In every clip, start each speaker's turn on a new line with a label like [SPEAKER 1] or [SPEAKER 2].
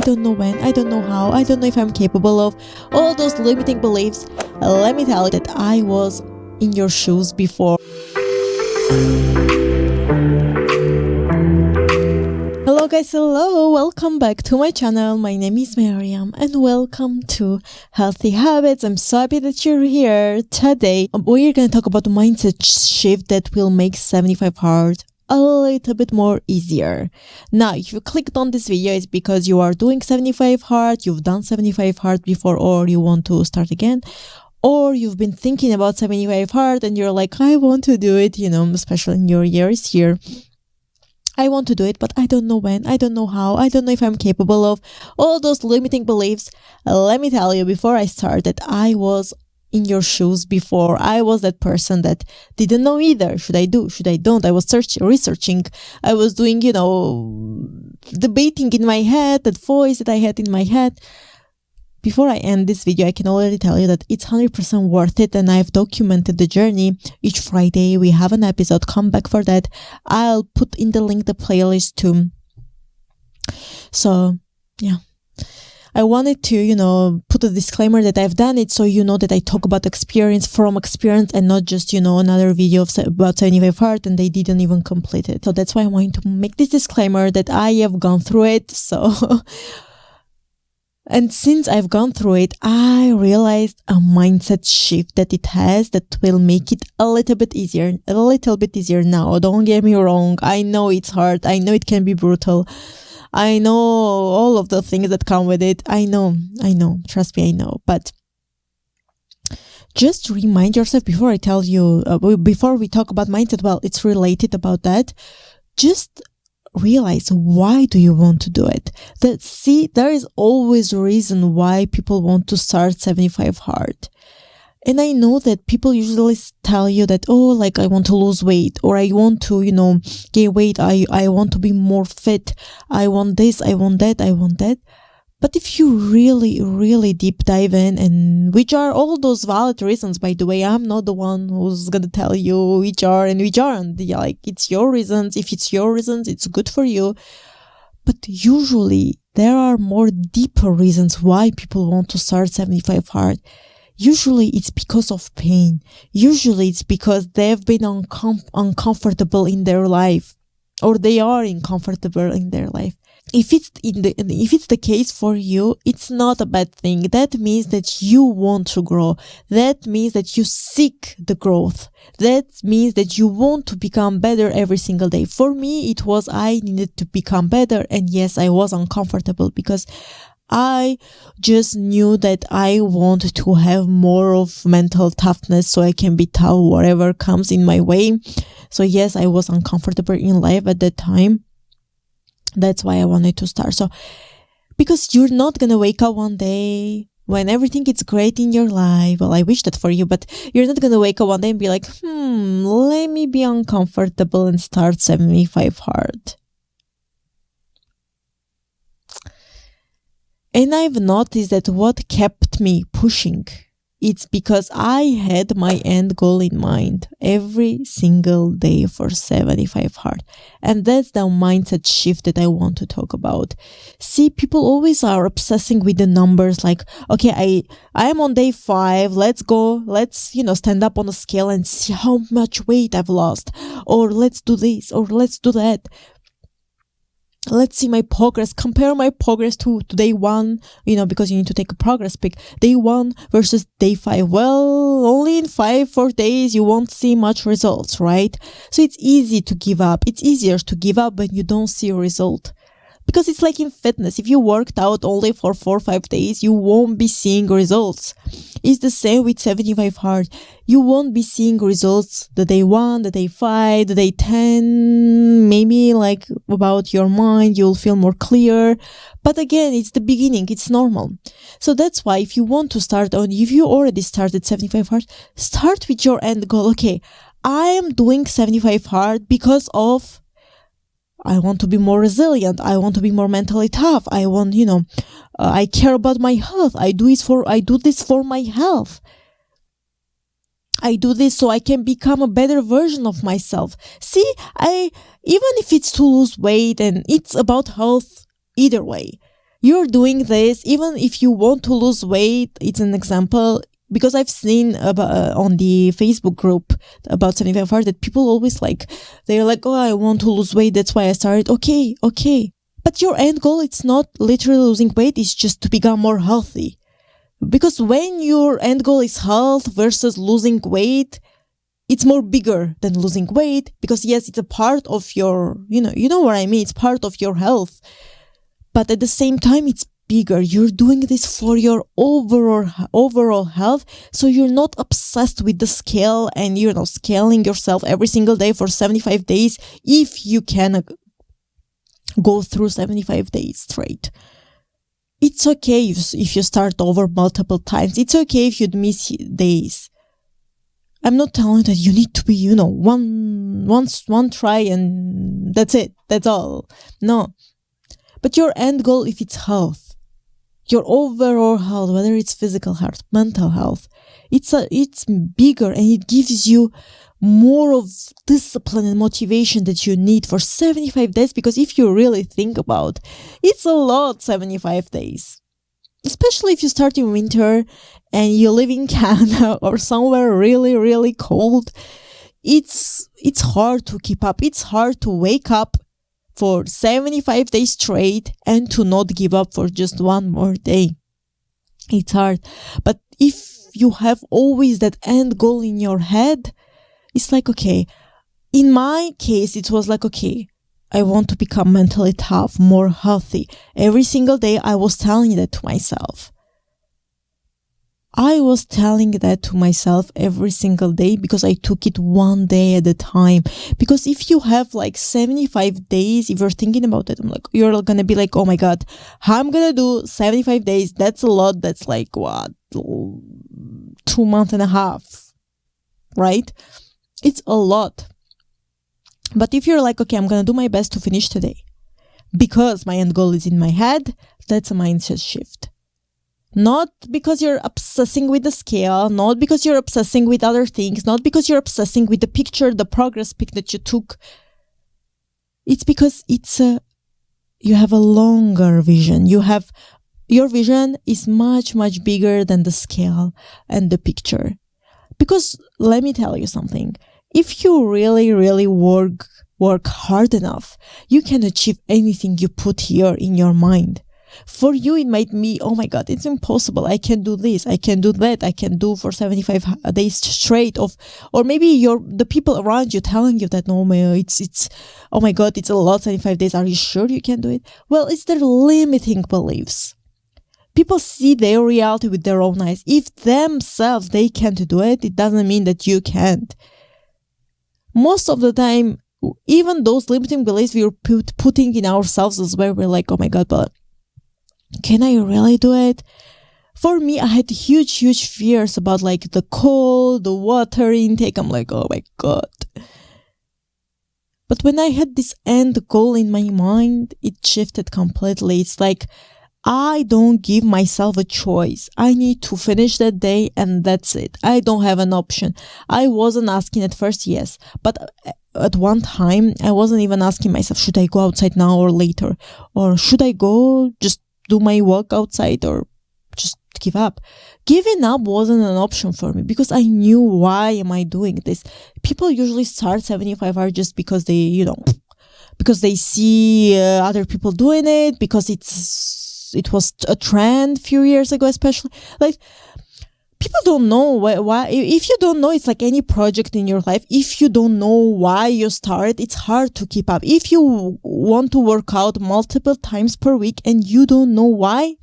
[SPEAKER 1] don't know when, I don't know how, I don't know if I'm capable of, all those limiting beliefs. Let me tell you that I was in your shoes before. Hello guys, hello, welcome back to my channel. My name is Miriam and welcome to Healthy Habits. I'm so happy that you're here. Today we're going to talk about the mindset shift that will make 75 hard a little bit more easier. Now, if you clicked on this video, it's because you are doing 75 hard, you've done 75 hard before, or you want to start again, or you've been thinking about 75 hard and you're like, I want to do it, especially in your year is here. I want to do it, but I don't know when, I don't know how, I don't know if I'm capable of, all those limiting beliefs. Let me tell you, before I started, I was in your shoes before. I was that person that didn't know either. Should I do? Should I don't? I was researching. I was doing, debating in my head, that voice that I had in my head. Before I end this video, I can already tell you that it's 100% worth it, and I've documented the journey. Each Friday we have an episode. Come back for that. I'll put in the link the playlist too. So, yeah. I wanted to, put a disclaimer that I've done it so you know that I talk about experience from experience and not just, another video about 75 hard and they didn't even complete it. So that's why I wanted to make this disclaimer that I have gone through it. So, and since I've gone through it, I realized a mindset shift that it has that will make it a little bit easier now. Don't get me wrong. I know it's hard. I know it can be brutal. I know all of the things that come with it. I know. Trust me, I know. But just remind yourself before I tell you, before we talk about mindset, well, it's related about that. Just realize, why do you want to do it? There is always a reason why people want to start 75 hard. And I know that people usually tell you that, I want to lose weight, or I want to, gain weight. I want to be more fit. I want this, I want that. But if you really, really deep dive in, and which are all those valid reasons, by the way, I'm not the one who's going to tell you which are and which aren't. It's your reasons. If it's your reasons, it's good for you. But usually there are more deeper reasons why people want to start 75 hard. Usually it's because of pain. Usually it's because they've been uncomfortable in their life, or they are uncomfortable in their life. If it's the case for you, it's not a bad thing. That means that you want to grow. That means that you seek the growth. That means that you want to become better every single day. For me, it was I needed to become better, and yes, I was uncomfortable because I just knew that I want to have more of mental toughness so I can be tough whatever comes in my way. So yes, I was uncomfortable in life at that time. That's why I wanted to start. So, because you're not going to wake up one day when everything is great in your life. Well, I wish that for you, but you're not going to wake up one day and be like, let me be uncomfortable and start 75 hard. And I've noticed that what kept me pushing, it's because I had my end goal in mind every single day for 75 hard. And that's the mindset shift that I want to talk about. See, people always are obsessing with the numbers, like, okay, I am on day 5. Let's go. Let's, stand up on a scale and see how much weight I've lost. Or let's do this, or let's do that. Let's see my progress, compare my progress to day 1, because you need to take a progress pic. Day 1 versus day 5. Well, only in 4 days you won't see much results, right? So it's easy to give up. It's easier to give up when you don't see a result. Because it's like in fitness. If you worked out only for 4 or 5 days, you won't be seeing results. It's the same with 75 hard. You won't be seeing results the day 1, the day 5, the day 10. Maybe like about your mind, you'll feel more clear. But again, it's the beginning. It's normal. So that's why if you want to start, or if you already started 75 hard, start with your end goal. Okay, I am doing 75 hard because of I want to be more resilient. I want to be more mentally tough. I want, I care about my health. I do this for my health. I do this so I can become a better version of myself. See, even if it's to lose weight and it's about health, either way, You're doing this even if you want to lose weight. It's an example, because I've seen on the Facebook group about 75 Hard that people always they're like, oh, I want to lose weight, that's why I started. Okay. But your end goal, it's not literally losing weight, it's just to become more healthy. Because when your end goal is health versus losing weight, it's more bigger than losing weight, because yes, it's a part of your, you know what I mean, it's part of your health. But at the same time, it's bigger. You're doing this for your overall health. So you're not obsessed with the scale and, scaling yourself every single day for 75 days if you can go through 75 days straight. It's okay if you start over multiple times. It's okay if you'd miss days. I'm not telling that you need to be, one try and that's it. That's all. No. But your end goal, if it's health, your overall health, whether it's physical health, mental health, it's bigger, and it gives you more of discipline and motivation that you need for 75 days. Because if you really think about, it's a lot, 75 days. Especially if you start in winter and you live in Canada or somewhere really, really cold. It's hard to keep up. It's hard to wake up for 75 days straight and to not give up for just one more day. It's hard. But if you have always that end goal in your head, it's like, okay, in my case, it was like, okay, I want to become mentally tough, more healthy. Every single day I was telling that to myself. I was telling that to myself every single day, because I took it one day at a time. Because if you have 75 days, if you're thinking about it, you're going to be like, oh my God, how I'm going to do 75 days? That's a lot. That's 2.5 months, right? It's a lot. But if you're like, okay, I'm going to do my best to finish today because my end goal is in my head, that's a mindset shift. Not because you're obsessing with the scale, not because you're obsessing with other things, not because you're obsessing with the picture, the progress pic that you took. It's because you have a longer vision. Your vision is much, much bigger than the scale and the picture. Because let me tell you something. If you really, really work hard enough, you can achieve anything you put here in your mind. For you, it might be, oh my God, it's impossible. I can do this. I can do that. I can do for 75 days straight or maybe the people around you telling you that, no, it's, oh my God, it's a lot, 75 days. Are you sure you can do it? Well, it's their limiting beliefs. People see their reality with their own eyes. If themselves, they can't do it, it doesn't mean that you can't. Most of the time, even those limiting beliefs we're putting in ourselves is where we're like, oh my God, but can I really do it? For me, I had huge fears about the cold, the water intake. I'm like, oh my God. But when I had this end goal in my mind, it shifted completely. It's like, I don't give myself a choice. I need to finish that day and that's it. I don't have an option. I wasn't asking at first, yes. But at one time, I wasn't even asking myself, should I go outside now or later? Or should I go just do my walk outside or just give up? Giving up wasn't an option for me because I knew, why am I doing this? People usually start 75 hours just because they, because they see other people doing it, because it was a trend a few years ago, especially. People don't know why. If you don't know, it's like any project in your life. If you don't know why you start, it's hard to keep up. If you want to work out multiple times per week and you don't know why,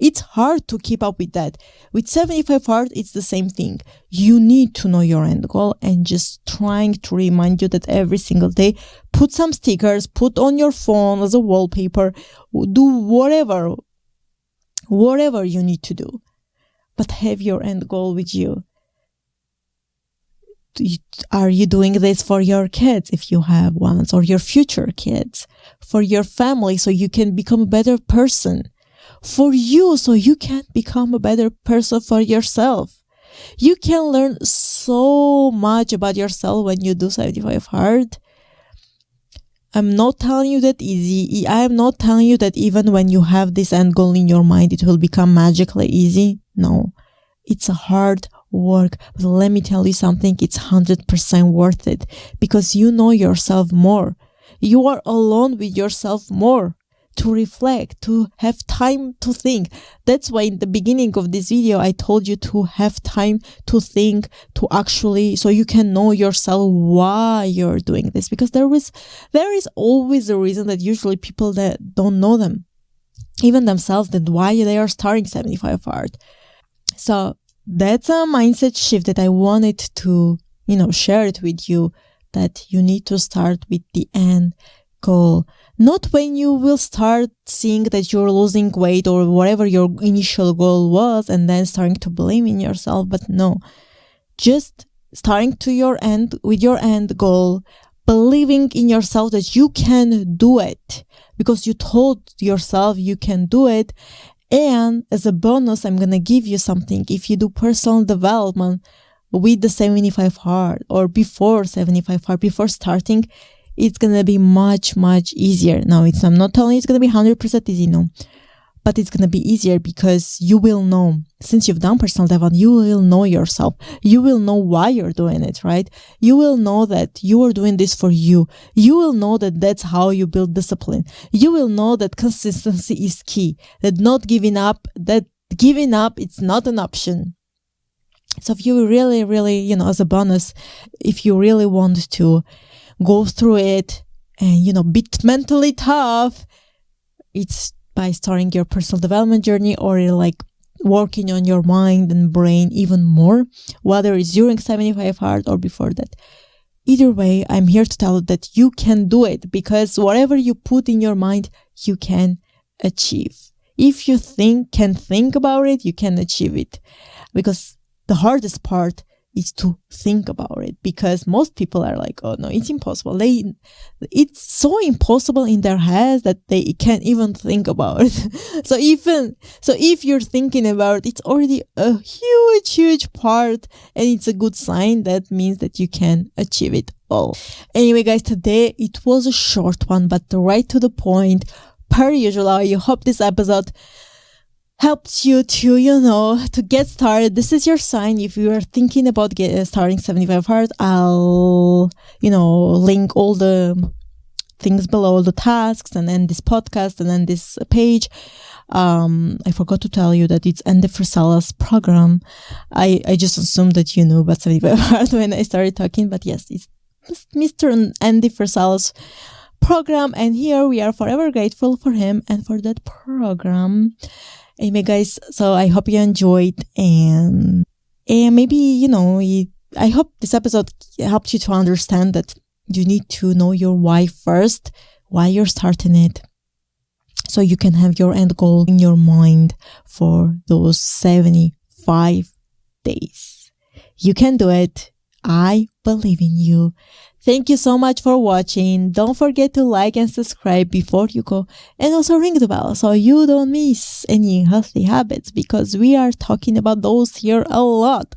[SPEAKER 1] it's hard to keep up with that. With 75 Hard, it's the same thing. You need to know your end goal and just trying to remind you that every single day, put some stickers, put on your phone as a wallpaper, do whatever you need to do. But have your end goal with you. Are you doing this for your kids, if you have ones, or your future kids? For your family, so you can become a better person. For you, so you can become a better person for yourself. You can learn so much about yourself when you do 75 Hard. I'm not telling you that easy. I am not telling you that even when you have this end goal in your mind, it will become magically easy. No, it's a hard work. But let me tell you something, it's 100% worth it because you know yourself more. You are alone with yourself more to reflect, to have time to think. That's why in the beginning of this video, I told you to have time to think, to actually, so you can know yourself why you're doing this, because there is always a reason that usually people that don't know them, even themselves, that why they are starting 75 hard. So that's a mindset shift that I wanted to, share it with you, that you need to start with the end goal. Not when you will start seeing that you're losing weight or whatever your initial goal was and then starting to blame in yourself, but no, just starting with your end goal, believing in yourself that you can do it because you told yourself you can do it. And as a bonus, I'm going to give you something. If you do personal development with the 75 hard or before 75 hard, before starting, it's going to be much, much easier. Now, I'm not telling you it's going to be 100% easy, no. But it's going to be easier because you will know, since you've done personal development, you will know yourself. You will know why you're doing it, right? You will know that you are doing this for you. You will know that that's how you build discipline. You will know that consistency is key, that giving up, it's not an option. So if you really, really, as a bonus, if you really want to go through it and, be mentally tough, it's by starting your personal development journey or like working on your mind and brain even more, whether it's during 75 hard or before that. Either way, I'm here to tell you that you can do it because whatever you put in your mind, you can achieve. If you can think about it, you can achieve it. Because the hardest part is to think about it, because most people are like, oh no, it's impossible. It's so impossible in their heads that they can't even think about it. So if you're thinking about it, it's already a huge, huge part, and it's a good sign. That means that you can achieve it all. Anyway, guys, today it was a short one, but right to the point. Per usual, I hope this episode helps you to get started. This is your sign. If you are thinking about starting 75 hard, I'll, link all the things below, the tasks, and then this podcast, and then this page. I forgot to tell you that it's Andy Frisella's program. I just assumed that you knew about 75 hard when I started talking, but yes, it's Mr. Andy Frisella's program, and here we are forever grateful for him and for that program. Anyway, guys, so I hope you enjoyed, and maybe, I hope this episode helped you to understand that you need to know your why first, why you're starting it, so you can have your end goal in your mind for those 75 days. You can do it. I believe in you. Thank you so much for watching. Don't forget to like and subscribe before you go, and also ring the bell so you don't miss any healthy habits, because we are talking about those here a lot.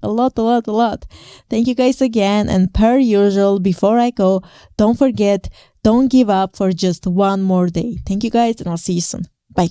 [SPEAKER 1] Thank you guys again, and per usual, before I go, don't forget, don't give up for just one more day. Thank you guys, and I'll see you soon. Bye.